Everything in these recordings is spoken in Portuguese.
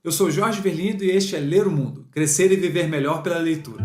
Eu sou Jorge Verlindo e este é Ler o Mundo, Crescer e Viver Melhor pela Leitura.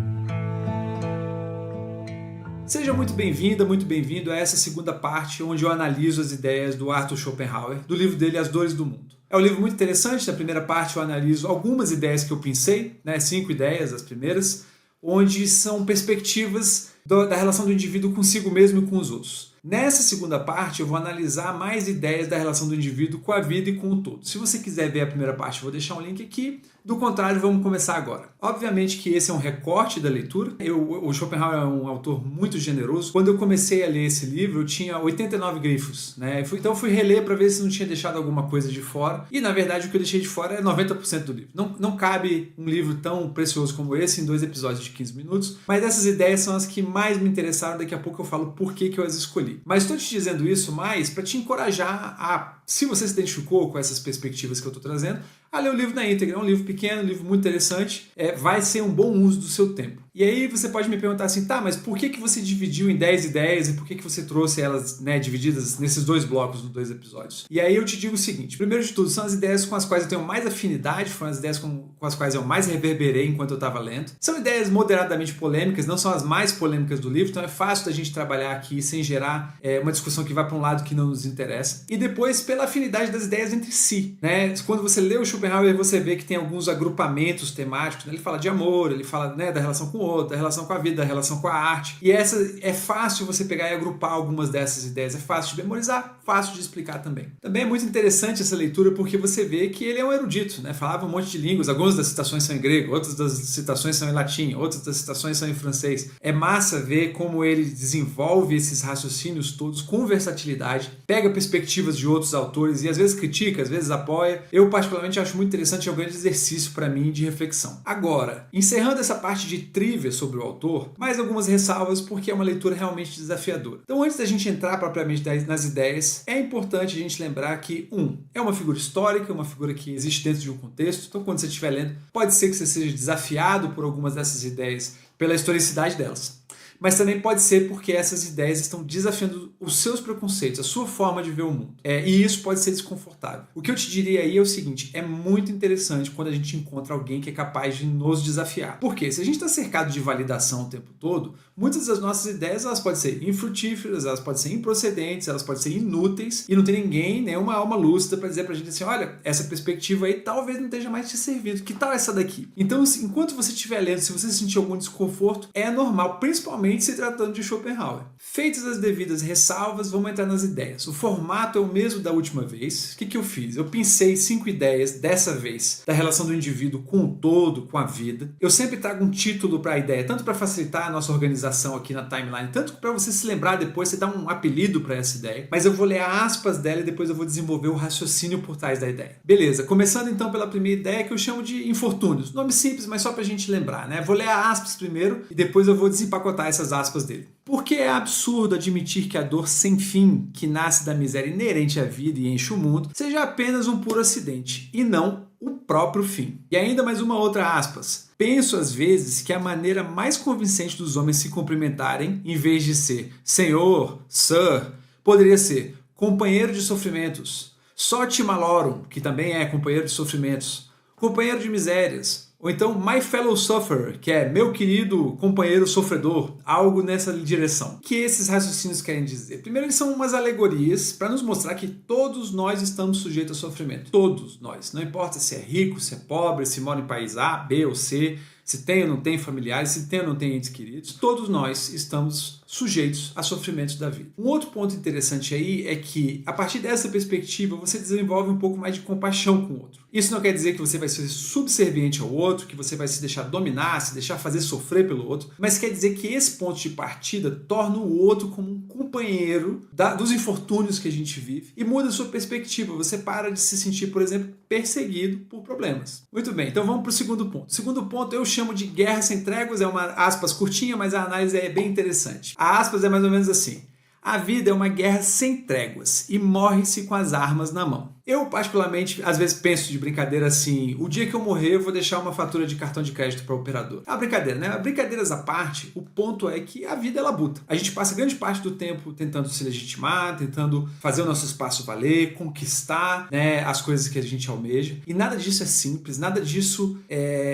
Seja muito bem-vinda, muito bem-vindo a essa segunda parte onde eu analiso as ideias do Arthur Schopenhauer, do livro dele As Dores do Mundo. É um livro muito interessante. Na primeira parte eu analiso algumas ideias que eu pensei, 5 ideias, as primeiras, onde são perspectivas da relação do indivíduo consigo mesmo e com os outros. Nessa segunda parte eu vou analisar mais ideias da relação do indivíduo com a vida e com o todo. Se você quiser ver a primeira parte, eu vou deixar um link aqui. Do contrário, vamos começar agora. Obviamente que esse é um recorte da leitura. O Schopenhauer é um autor muito generoso. Quando eu comecei a ler esse livro, eu tinha 89 grifos, Então eu fui reler para ver se não tinha deixado alguma coisa de fora. E na verdade o que eu deixei de fora é 90% do livro. Não cabe um livro tão precioso como esse em 2 episódios de 15 minutos. Mas essas ideias são as que mais me interessaram. Daqui a pouco eu falo por que eu as escolhi. Mas estou te dizendo isso mais para te encorajar a, se você se identificou com essas perspectivas que eu estou trazendo, a ler o livro na íntegra. É um livro pequeno, um livro muito interessante, vai ser um bom uso do seu tempo. E aí você pode me perguntar assim, tá, mas por que você dividiu em 10 ideias e por que você trouxe elas divididas nesses 2 blocos, nos 2 episódios? E aí eu te digo o seguinte, primeiro de tudo, são as ideias com as quais eu tenho mais afinidade, foram as ideias com as quais eu mais reverberei enquanto eu estava lendo. São ideias moderadamente polêmicas, não são as mais polêmicas do livro, então é fácil da gente trabalhar aqui sem gerar uma discussão que vai para um lado que não nos interessa. E depois, pela afinidade das ideias entre si, Quando você lê o Schopenhauer, você vê que tem alguns agrupamentos temáticos, Ele fala de amor, ele fala da relação com o outro, da relação com a vida, da relação com a arte. E essa é fácil você pegar e agrupar algumas dessas ideias. É fácil de memorizar, fácil de explicar também. Também é muito interessante essa leitura porque você vê que ele é um erudito, Falava um monte de línguas, algumas das citações são em grego, outras das citações são em latim, outras das citações são em francês. É massa ver como ele desenvolve esses raciocínios todos com versatilidade, pega perspectivas de outros autores e às vezes critica, às vezes apoia. Eu particularmente acho muito interessante, é um grande exercício para mim de reflexão. Agora, encerrando essa parte de trivia sobre o autor, mais algumas ressalvas porque é uma leitura realmente desafiadora. Então, antes da gente entrar propriamente nas ideias, é importante a gente lembrar que, é uma figura histórica, uma figura que existe dentro de um contexto, então quando você estiver lendo, pode ser que você seja desafiado por algumas dessas ideias, pela historicidade delas. Mas também pode ser porque essas ideias estão desafiando os seus preconceitos, a sua forma de ver o mundo. E isso pode ser desconfortável. O que eu te diria aí é o seguinte, é muito interessante quando a gente encontra alguém que é capaz de nos desafiar. Porque se a gente está cercado de validação o tempo todo, muitas das nossas ideias elas podem ser infrutíferas, elas podem ser improcedentes, elas podem ser inúteis e não tem ninguém, nenhuma alma lúcida para dizer pra gente assim, olha, essa perspectiva aí talvez não esteja mais te servindo, que tal essa daqui? Então, enquanto você estiver lendo, se você sentir algum desconforto, é normal, principalmente se tratando de Schopenhauer. Feitas as devidas ressalvas, vamos entrar nas ideias. O formato é o mesmo da última vez. O que eu fiz? Eu pensei 5 ideias, dessa vez, da relação do indivíduo com o todo, com a vida. Eu sempre trago um título para a ideia, tanto para facilitar a nossa organização aqui na timeline, tanto para você se lembrar depois, você dá um apelido para essa ideia, mas eu vou ler aspas dela e depois eu vou desenvolver o raciocínio por trás da ideia. Beleza, começando então pela primeira ideia que eu chamo de infortúnios. Nome simples, mas só para a gente lembrar, Vou ler aspas primeiro e depois eu vou desempacotar essas aspas dele. Porque é absurdo admitir que a dor sem fim, que nasce da miséria inerente à vida e enche o mundo, seja apenas um puro acidente, e não o próprio fim. E ainda mais uma outra aspas. Penso às vezes que a maneira mais convincente dos homens se cumprimentarem, em vez de ser Senhor, Sir, poderia ser companheiro de sofrimentos, Sorte malorum, que também é companheiro de sofrimentos, companheiro de misérias, ou então My Fellow Sufferer, que é meu querido companheiro sofredor, algo nessa direção. O que esses raciocínios querem dizer? Primeiro, eles são umas alegorias para nos mostrar que todos nós estamos sujeitos a sofrimento. Todos nós. Não importa se é rico, se é pobre, se mora em país A, B ou C, se tem ou não tem familiares, se tem ou não tem entes queridos, todos nós estamos sujeitos a sofrimentos da vida. Um outro ponto interessante aí é que, a partir dessa perspectiva, você desenvolve um pouco mais de compaixão com o outro. Isso não quer dizer que você vai ser subserviente ao outro, que você vai se deixar dominar, se deixar fazer sofrer pelo outro, mas quer dizer que esse ponto de partida torna o outro como um companheiro dos infortúnios que a gente vive e muda a sua perspectiva. Você para de se sentir, por exemplo, perseguido por problemas. Muito bem, então vamos para o segundo ponto. O segundo ponto eu chamo de guerra sem tréguas, é uma aspas curtinha, mas a análise é bem interessante. A aspas é mais ou menos assim. A vida é uma guerra sem tréguas e morre-se com as armas na mão. Eu, particularmente, às vezes penso de brincadeira assim, o dia que eu morrer eu vou deixar uma fatura de cartão de crédito para o operador. É uma brincadeira, né? Brincadeiras à parte, o ponto é que a vida é labuta. A gente passa grande parte do tempo tentando se legitimar, tentando fazer o nosso espaço valer, conquistar, né, as coisas que a gente almeja. E nada disso é simples, nada disso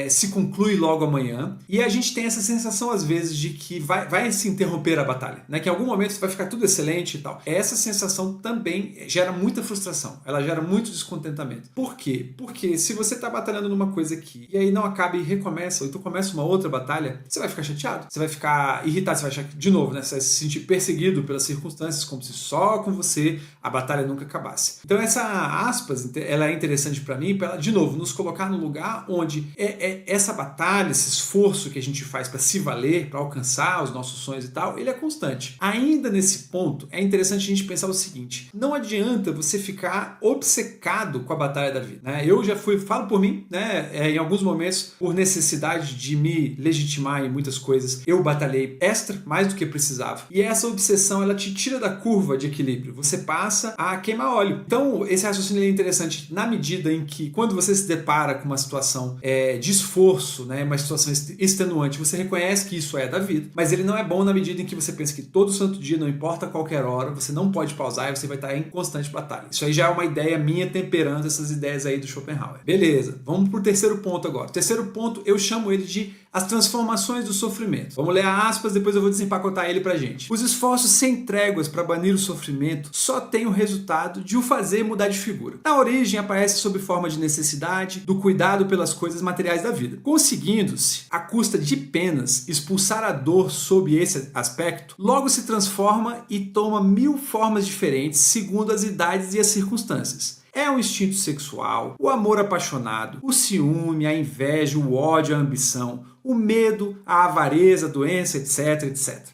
se conclui logo amanhã. E a gente tem essa sensação, às vezes, de que vai se interromper a batalha, né? Que em algum momento vai ficar tudo excelente e tal. Essa sensação também gera muita frustração, ela gera muito descontentamento. Por quê? Porque se você está batalhando numa coisa aqui e aí não acaba e recomeça, ou então começa uma outra batalha, você vai ficar chateado, você vai ficar irritado, você vai achar que, de novo, né, você vai se sentir perseguido pelas circunstâncias, como se só com você a batalha nunca acabasse. Então essa aspas, ela é interessante para mim, para ela, de novo, nos colocar no lugar onde essa batalha, esse esforço que a gente faz para se valer, para alcançar os nossos sonhos e tal, ele é constante. Ainda nesse ponto, é interessante a gente pensar o seguinte: não adianta você ficar obcecado com a batalha da vida, né? Eu já falo por mim, né? Em alguns momentos, por necessidade de me legitimar em muitas coisas, eu batalhei extra, mais do que precisava. E essa obsessão, ela te tira da curva de equilíbrio. Você passa a queimar óleo. Então, esse raciocínio é interessante na medida em que, quando você se depara com uma situação de esforço, né? Uma situação extenuante, você reconhece que isso é da vida, mas ele não é bom na medida em que você pensa que todo santo dia, não importa qualquer hora, você não pode pausar e você vai estar em constante batalha. Isso aí já é uma ideia minha temperando essas ideias aí do Schopenhauer. Beleza, vamos pro terceiro ponto agora. O terceiro ponto, eu chamo ele de as transformações do sofrimento. Vamos ler aspas, depois eu vou desempacotar ele pra gente. Os esforços sem tréguas para banir o sofrimento só têm o resultado de o fazer mudar de figura. Na origem, aparece sob forma de necessidade, do cuidado pelas coisas materiais da vida. Conseguindo-se, à custa de penas, expulsar a dor sob esse aspecto, logo se transforma e toma 1000 formas diferentes segundo as idades e as circunstâncias. É o instinto sexual, o amor apaixonado, o ciúme, a inveja, o ódio, a ambição, o medo, a avareza, a doença, etc, etc.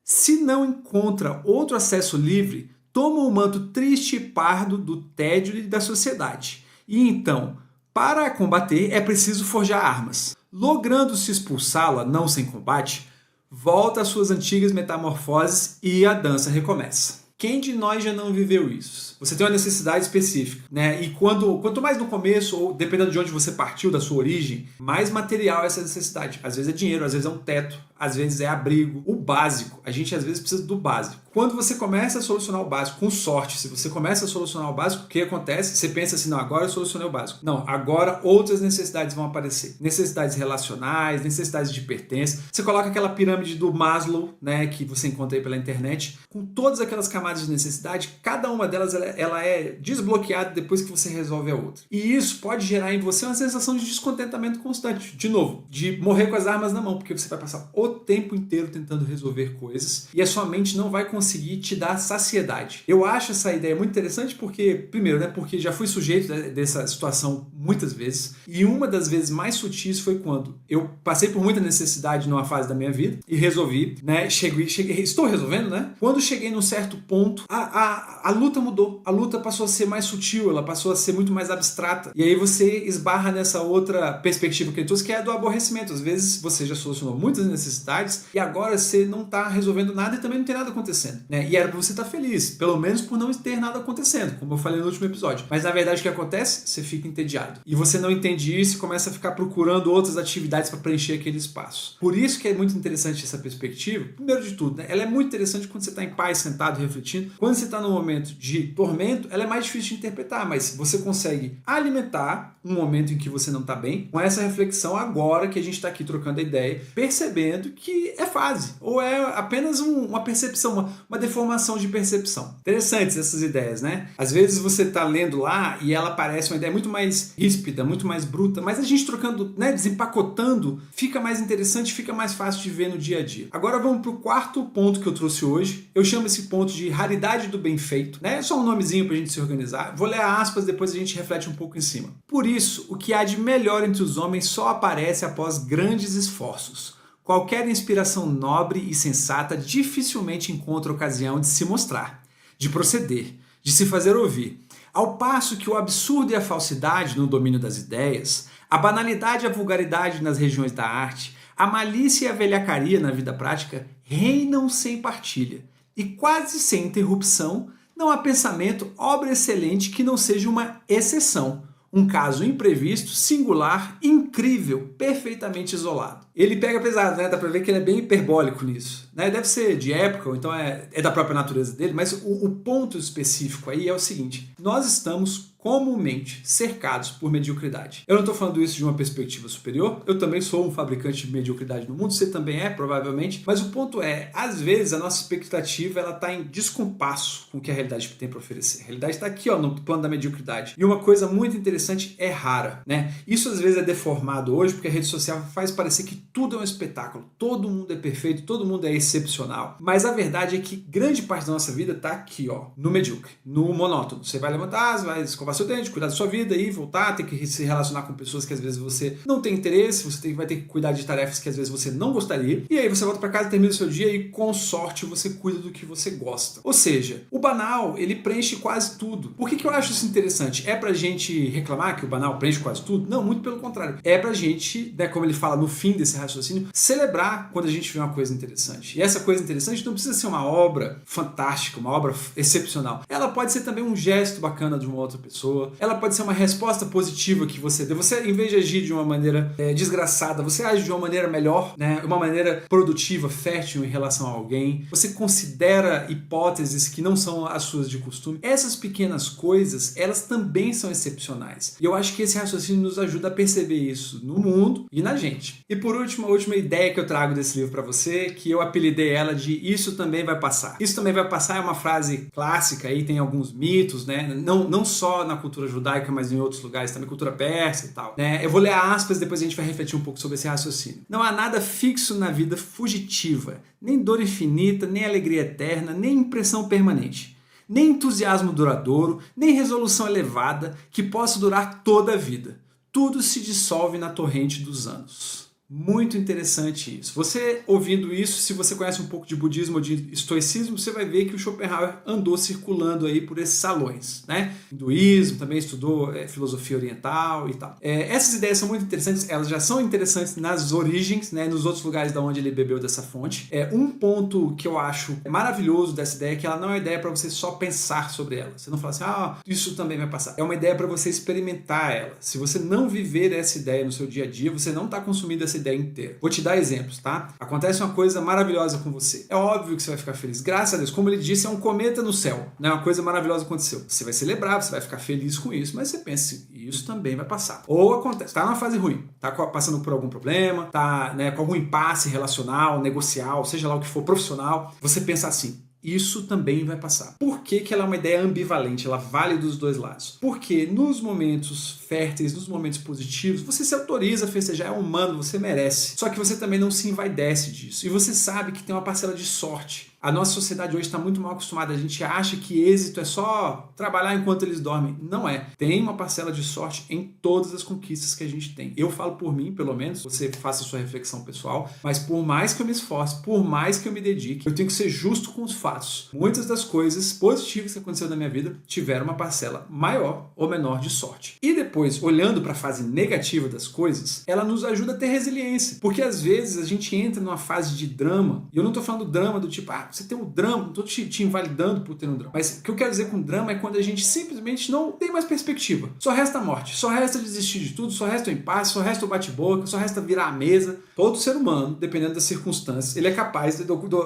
Se não encontra outro acesso livre, toma o manto triste e pardo do tédio e da sociedade. E então, para combater, é preciso forjar armas. Logrando-se expulsá-la, não sem combate, volta às suas antigas metamorfoses e a dança recomeça. Quem de nós já não viveu isso? Você tem uma necessidade específica, né? E quanto mais no começo, ou dependendo de onde você partiu, da sua origem, mais material é essa necessidade. Às vezes é dinheiro, às vezes é um teto, às vezes é abrigo. O básico, a gente às vezes precisa do básico. Quando você começa a solucionar o básico, com sorte, se você começa a solucionar o básico, o que acontece? Você pensa assim, não, agora eu solucionei o básico. Não, agora outras necessidades vão aparecer. Necessidades relacionais, necessidades de pertença. Você coloca aquela pirâmide do Maslow, né, que você encontra aí pela internet, com todas aquelas camadas de necessidade, cada uma delas ela é desbloqueada depois que você resolve a outra. E isso pode gerar em você uma sensação de descontentamento constante. De novo, de morrer com as armas na mão, porque você vai passar o tempo inteiro tentando resolver coisas e a sua mente não vai conseguir te dar saciedade. Eu acho essa ideia muito interessante porque, primeiro, né, porque já fui sujeito dessa situação muitas vezes, e uma das vezes mais sutis foi quando eu passei por muita necessidade numa fase da minha vida e resolvi, né, estou resolvendo, né? Quando cheguei num certo ponto, a luta mudou. A luta passou a ser mais sutil, ela passou a ser muito mais abstrata. E aí você esbarra nessa outra perspectiva que eu trouxe, que é a do aborrecimento. Às vezes você já solucionou muitas necessidades e agora você não está resolvendo nada e também não tem nada acontecendo, né? E era para você estar feliz, pelo menos por não ter nada acontecendo, como eu falei no último episódio. Mas na verdade o que acontece? Você fica entediado. E você não entende isso e começa a ficar procurando outras atividades para preencher aquele espaço. Por isso que é muito interessante essa perspectiva. Primeiro de tudo, né? Ela é muito interessante quando você está em paz, sentado, refletindo. Quando você está num momento de tormento, ela é mais difícil de interpretar, mas você consegue alimentar um momento em que você não está bem com essa reflexão agora que a gente está aqui trocando a ideia, percebendo que é fase, ou é apenas uma percepção, uma deformação de percepção. Interessantes essas ideias, né? Às vezes você está lendo lá e ela parece uma ideia muito mais ríspida, muito mais bruta, mas a gente trocando, né, desempacotando, fica mais interessante, fica mais fácil de ver no dia a dia. Agora vamos para o quarto ponto que eu trouxe hoje. Eu chamo esse ponto de raridade do bem feito, né? É só um nomezinho para a gente se organizar. Vou ler aspas, depois a gente reflete um pouco em cima. Por isso, o que há de melhor entre os homens só aparece após grandes esforços. Qualquer inspiração nobre e sensata dificilmente encontra ocasião de se mostrar, de proceder, de se fazer ouvir. Ao passo que o absurdo e a falsidade no domínio das ideias, a banalidade e a vulgaridade nas regiões da arte, a malícia e a velhacaria na vida prática reinam sem partilha e quase sem interrupção Não há pensamento, obra excelente que não seja uma exceção. Um caso imprevisto, singular, incrível, perfeitamente isolado. Ele pega pesado, né? Dá pra ver que ele é bem hiperbólico nisso. Né? Deve ser de época, ou então é da própria natureza dele, mas o ponto específico aí é o seguinte: nós estamos comumente cercados por mediocridade. Eu não estou falando isso de uma perspectiva superior, eu também sou um fabricante de mediocridade no mundo, você também é, provavelmente, mas o ponto é, às vezes a nossa expectativa ela está em descompasso com o que a realidade tem para oferecer. A realidade está aqui, ó, no plano da mediocridade. E uma coisa muito interessante é rara, né? Isso às vezes é deformado hoje porque a rede social faz parecer que tudo é um espetáculo, todo mundo é perfeito, todo mundo é excepcional, mas a verdade é que grande parte da nossa vida está aqui, ó, no medíocre, no monótono. Você vai levantar, você vai escovar seu dente, cuidar da sua vida e voltar, ter que se relacionar com pessoas que às vezes você não tem interesse, você vai ter que cuidar de tarefas que às vezes você não gostaria, e aí você volta para casa, termina o seu dia e com sorte você cuida do que você gosta. Ou seja, o banal, ele preenche quase tudo. Por que eu acho isso interessante? É pra gente reclamar que o banal preenche quase tudo? Não, muito pelo contrário. É pra gente, né, como ele fala no fim desse raciocínio, celebrar quando a gente vê uma coisa interessante. E essa coisa interessante não precisa ser uma obra fantástica, uma obra excepcional. Ela pode ser também um gesto bacana de uma outra pessoa, ela pode ser uma resposta positiva que você dê. Você, em vez de agir de uma maneira desgraçada, você age de uma maneira melhor, né? Uma maneira produtiva, fértil em relação a alguém. Você considera hipóteses que não são as suas de costume. Essas pequenas coisas, elas também são excepcionais. E eu acho que esse raciocínio nos ajuda a perceber isso no mundo e na gente. E por último, a última ideia que eu trago desse livro para você, que eu apelidei ela de Isso Também Vai Passar. Isso também vai passar é uma frase clássica, aí tem alguns mitos, né? Não só na cultura judaica, mas em outros lugares, também cultura persa e tal. Né? Eu vou ler aspas, depois a gente vai refletir um pouco sobre esse raciocínio. Não há nada fixo na vida fugitiva, nem dor infinita, nem alegria eterna, nem impressão permanente, nem entusiasmo duradouro, nem resolução elevada que possa durar toda a vida. Tudo se dissolve na torrente dos anos. Muito interessante isso. Você ouvindo isso, se você conhece um pouco de budismo ou de estoicismo, você vai ver que o Schopenhauer andou circulando aí por esses salões, né? Hinduísmo, também estudou filosofia oriental e tal. Essas ideias são muito interessantes, elas já são interessantes nas origens, né? Nos outros lugares da onde ele bebeu dessa fonte. Um ponto que eu acho maravilhoso dessa ideia é que ela não é uma ideia para você só pensar sobre ela. Você não fala assim, isso também vai passar. É uma ideia para você experimentar ela. Se você não viver essa ideia no seu dia a dia, você não está consumindo essa ideia inteira. Vou te dar exemplos, tá? Acontece uma coisa maravilhosa com você. É óbvio que você vai ficar feliz. Graças a Deus. Como ele disse, é um cometa no céu. Né? Uma coisa maravilhosa aconteceu. Você vai celebrar, você vai ficar feliz com isso, mas você pensa assim, isso também vai passar. Ou acontece, tá numa fase ruim, tá passando por algum problema, tá, né, com algum impasse relacional, negocial, seja lá o que for, profissional, você pensa assim, isso também vai passar. Por que ela é uma ideia ambivalente? Ela vale dos dois lados. Porque nos momentos férteis, nos momentos positivos, você se autoriza a festejar, é humano, você merece. Só que você também não se envaidece disso. E você sabe que tem uma parcela de sorte. A nossa sociedade hoje está muito mal acostumada. A gente acha que êxito é só trabalhar enquanto eles dormem. Não é. Tem uma parcela de sorte em todas as conquistas que a gente tem. Eu falo por mim, pelo menos, você faça a sua reflexão pessoal, mas por mais que eu me esforce, por mais que eu me dedique, eu tenho que ser justo com os fatos. Muitas das coisas positivas que aconteceram na minha vida tiveram uma parcela maior ou menor de sorte. E depois, olhando para a fase negativa das coisas, ela nos ajuda a ter resiliência. Porque às vezes a gente entra numa fase de drama, e eu não estou falando drama do tipo, você tem um drama, não estou te invalidando por ter um drama. Mas o que eu quero dizer com drama é quando a gente simplesmente não tem mais perspectiva. Só resta a morte, só resta desistir de tudo, só resta o impasse, só resta o bate-boca, só resta virar a mesa. Todo ser humano, dependendo das circunstâncias, ele é capaz,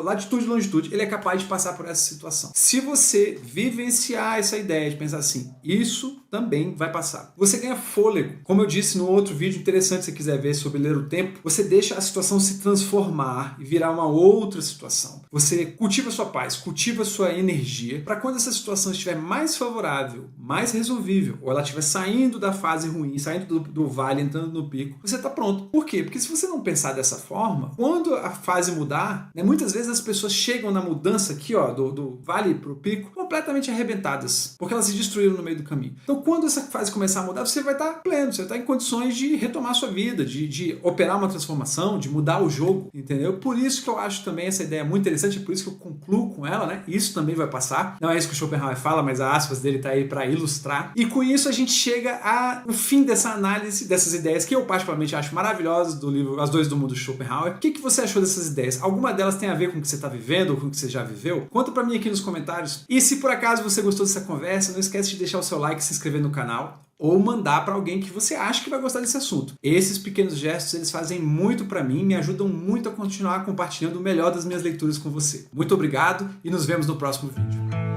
latitude e longitude, ele é capaz de passar por essa situação. Se você vivenciar essa ideia de pensar assim, isso também vai passar. Você ganha fôlego. Como eu disse no outro vídeo interessante, se você quiser ver sobre ler o tempo, você deixa a situação se transformar e virar uma outra situação. Você cultiva sua paz, cultiva sua energia, para quando essa situação estiver mais favorável, mais resolvível, ou ela estiver saindo da fase ruim, saindo do vale, entrando no pico, você está pronto. Por quê? Porque se você não pensar dessa forma, quando a fase mudar, né, muitas vezes as pessoas chegam na mudança aqui, ó, do vale para o pico, completamente arrebentadas, porque elas se destruíram no meio do caminho. Então, quando essa fase começar a mudar, você vai estar pleno, você vai estar em condições de retomar a sua vida, de operar uma transformação, de mudar o jogo, entendeu? Por isso que eu acho também essa ideia muito interessante, por isso que eu concluo com ela, né? Isso também vai passar. Não é isso que o Schopenhauer fala, mas a aspas dele tá aí para ilustrar. E com isso a gente chega ao fim dessa análise dessas ideias que eu particularmente acho maravilhosas do livro As Dores do Mundo de Schopenhauer. O que você achou dessas ideias? Alguma delas tem a ver com o que você está vivendo ou com o que você já viveu? Conta para mim aqui nos comentários. E se por acaso você gostou dessa conversa, não esquece de deixar o seu like, se inscrever no canal ou mandar para alguém que você acha que vai gostar desse assunto. Esses pequenos gestos, eles fazem muito para mim, me ajudam muito a continuar compartilhando o melhor das minhas leituras com você. Muito obrigado e nos vemos no próximo vídeo.